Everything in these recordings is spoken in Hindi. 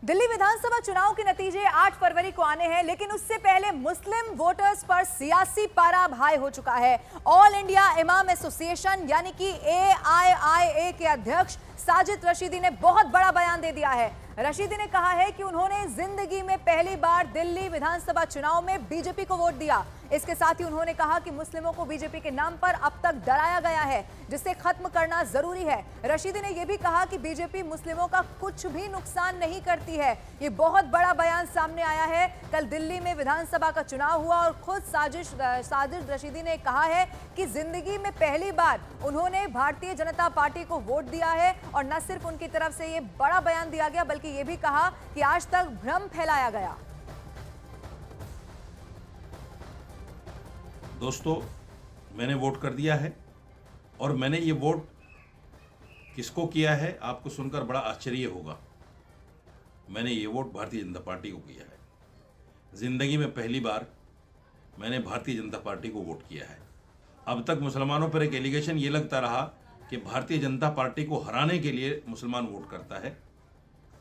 दिल्ली विधानसभा चुनाव के नतीजे 8 फरवरी को आने हैं, लेकिन उससे पहले मुस्लिम वोटर्स पर सियासी पारा भाई हो चुका है। ऑल इंडिया इमाम एसोसिएशन यानी कि AIIA के अध्यक्ष साजिद रशीदी ने बहुत बड़ा बयान दे दिया है। रशीदी ने कहा है कि उन्होंने जिंदगी में पहली बार दिल्ली विधानसभा चुनाव में बीजेपी को वोट दिया। इसके साथ ही उन्होंने कहा कि मुस्लिमों को बीजेपी के नाम पर अब तक डराया गया है, जिसे खत्म करना जरूरी है। रशीदी ने यह भी कहा कि बीजेपी मुस्लिमों का कुछ भी नुकसान नहीं करती है। ये बहुत बड़ा बयान सामने आया है। कल दिल्ली में विधानसभा का चुनाव हुआ और खुद साजिद रशीदी ने कहा है कि जिंदगी में पहली बार उन्होंने भारतीय जनता पार्टी को वोट दिया है। और न सिर्फ उनकी तरफ से ये बड़ा बयान दिया गया, बल्कि ये भी कहा कि आज तक भ्रम फैलाया गया। दोस्तों, मैंने वोट कर दिया है और मैंने ये वोट किसको किया है आपको सुनकर बड़ा आश्चर्य होगा। मैंने ये वोट भारतीय जनता पार्टी को किया है। जिंदगी में पहली बार मैंने भारतीय जनता पार्टी को वोट किया है। अब तक मुसलमानों पर एक एलिगेशन ये लगता रहा कि भारतीय जनता पार्टी को हराने के लिए मुसलमान वोट करता है,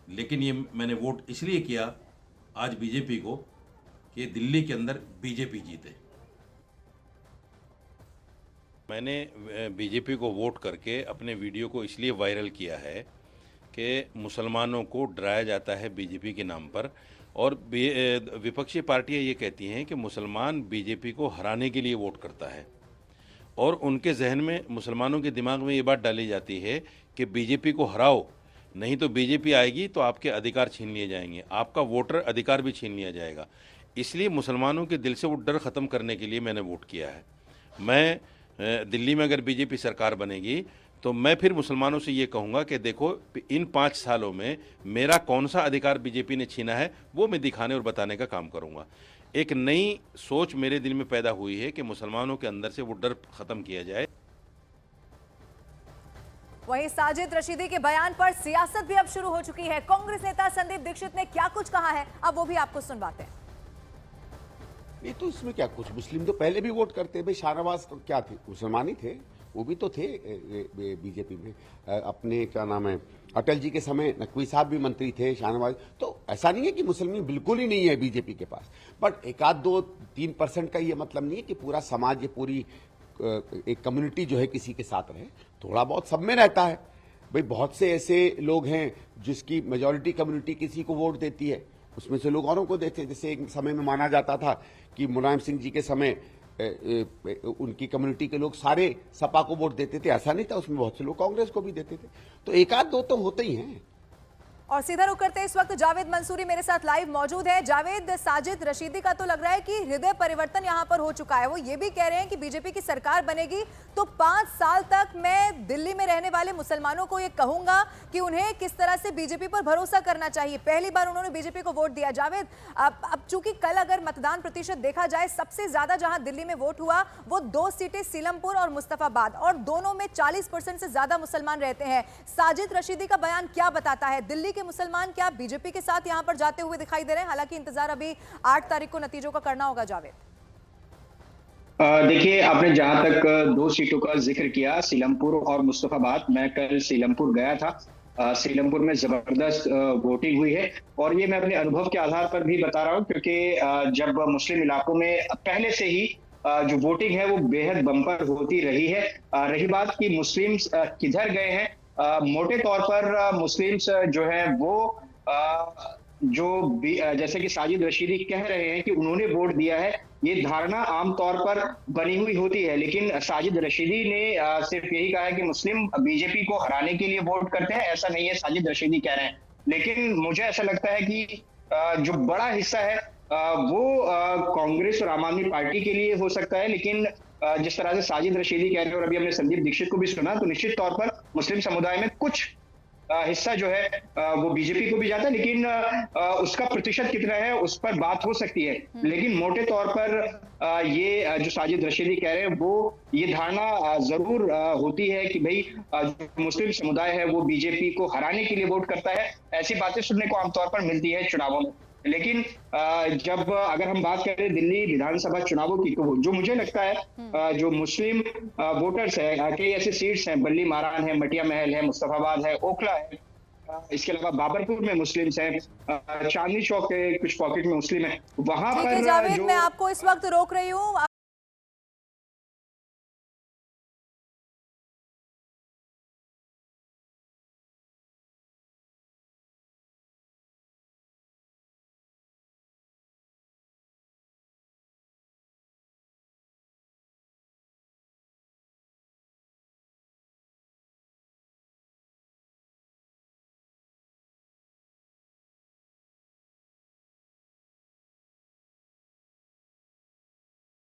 लेकिन ये मैंने वोट इसलिए किया आज बीजेपी को कि दिल्ली के अंदर बीजेपी जीते। मैंने बीजेपी को वोट करके अपने वीडियो को इसलिए वायरल किया है कि मुसलमानों को डराया जाता है बीजेपी के नाम पर, और विपक्षी पार्टियां ये कहती हैं कि मुसलमान बीजेपी को हराने के लिए वोट करता है, और उनके जहन में, मुसलमानों के दिमाग में ये बात डाली जाती है कि बीजेपी को हराओ, नहीं तो बीजेपी आएगी तो आपके अधिकार छीन लिए जाएंगे, आपका वोटर अधिकार भी छीन लिया जाएगा। इसलिए मुसलमानों के दिल से वो डर ख़त्म करने के लिए मैंने वोट किया है। मैं दिल्ली में अगर बीजेपी सरकार बनेगी तो मैं फिर मुसलमानों से ये कहूँगा कि देखो, इन 5 सालों में मेरा कौन सा अधिकार बीजेपी ने छीना है वो मैं दिखाने और बताने का काम करूँगा। एक नई सोच मेरे दिल में पैदा हुई है कि मुसलमानों के अंदर से वो डर ख़त्म किया जाए। वहीं साजिद रशीदी के बयान पर सियासत भी अब शुरू हो चुकी है। कांग्रेस नेता संदीप दीक्षित ने क्या कुछ कहा है, अब वो भी आपको सुनवाते हैं। नहीं तो इसमें क्या, कुछ मुस्लिम तो पहले भी वोट करते। भाई शाहनवाज तो क्या थे, मुसलमान ही थे, वो भी तो थे बीजेपी में। अपने क्या नाम है, अटल जी के समय नकवी साहब भी मंत्री थे, शाहनवाज। तो ऐसा नहीं है कि मुसलमान बिल्कुल ही नहीं है बीजेपी के पास, बट 1-2-3% का ये मतलब नहीं है कि पूरा समाज, ये पूरी एक कम्युनिटी जो है किसी के साथ रहे। थोड़ा बहुत सब में रहता है। भाई बहुत से ऐसे लोग हैं जिसकी मेजॉरिटी कम्युनिटी किसी को वोट देती है, उसमें से लोग औरों को देते हैं। जैसे एक समय में माना जाता था कि मुलायम सिंह जी के समय उनकी कम्युनिटी के लोग सारे सपा को वोट देते थे, ऐसा नहीं था, उसमें बहुत से लोग कांग्रेस को भी देते थे। तो 1-2 तो होते ही हैं। और सीधा रुक करते इस वक्त जावेद मंसूरी मेरे साथ लाइव मौजूद है। जावेद, साजिद रशीदी का तो लग रहा है कि हृदय परिवर्तन यहां पर हो चुका है। वो ये भी कह रहे हैं कि बीजेपी की सरकार बनेगी तो 5 साल तक मैं दिल्ली में रहने वाले मुसलमानों को ये कहूंगा कि उन्हें किस तरह से बीजेपी पर भरोसा करना चाहिए। पहली बार उन्होंने बीजेपी को वोट दिया। जावेद, अब चूंकि कल अगर मतदान प्रतिशत देखा जाए, सबसे ज्यादा जहां दिल्ली में वोट हुआ वो 2 सीटें सीलमपुर और मुस्तफाबाद, और दोनों में 40% से ज्यादा मुसलमान रहते हैं। साजिद रशीदी का बयान क्या बताता है? दिल्ली मुसलमान क्या बीजेपी के साथ यहां पर जाते हुए दिखाई दे रहे हैं? हालांकि इंतजार अभी 8 तारीख को नतीजों का करना होगा। जावेद, देखिए, आपने जहां तक 2 सीटों का जिक्र किया, सीलमपुर और मुस्तफाबाद, मैं कल सीलमपुर गया था। सीलमपुर में जबरदस्त वोटिंग हुई है, और ये मैं अपने अनुभव के आधार पर भी बता रहा हूं, क्योंकि जब मुस्लिम इलाकों में पहले से ही जो वोटिंग है वो बेहद बम्पर होती रही है। रही बात कि मुस्लिम्स किधर गए हैं, मोटे तौर पर मुस्लिम्स जो है वो जैसे कि साजिद रशीदी कह रहे हैं कि उन्होंने वोट दिया है, ये धारणा आमतौर पर बनी हुई होती है। लेकिन साजिद रशीदी ने सिर्फ यही कहा है कि मुस्लिम बीजेपी को हराने के लिए वोट करते हैं, ऐसा नहीं है, साजिद रशीदी कह रहे हैं। लेकिन मुझे ऐसा लगता है कि जो बड़ा हिस्सा है वो कांग्रेस और आम आदमी पार्टी के लिए हो सकता है। लेकिन जिस तरह से साजिद रशीदी कह रहे हैं, और अभी हमने संदीप दीक्षित को भी सुना, तो निश्चित तौर पर मुस्लिम समुदाय में कुछ हिस्सा जो है वो बीजेपी को भी जाता है। लेकिन उसका प्रतिशत कितना है उस पर बात हो सकती है। लेकिन मोटे तौर पर ये जो साजिद रशीदी कह रहे हैं, वो ये धारणा जरूर होती है कि भाई जो मुस्लिम समुदाय है वो बीजेपी को हराने के लिए वोट करता है। ऐसी बातें सुनने को आमतौर पर मिलती है चुनावों में। लेकिन जब अगर हम बात करें दिल्ली विधानसभा चुनावों की, तो जो मुझे लगता है जो मुस्लिम वोटर्स है, कई ऐसे सीट्स हैं, बल्ली मारान है, मटिया महल है, मुस्तफाबाद है, ओखला है, इसके अलावा बाबरपुर में मुस्लिम्स हैं, चांदनी चौक के कुछ पॉकेट में मुस्लिम हैं, वहां ठीक पर है जावेद, जो मैं आपको इस वक्त रोक रही हूँ।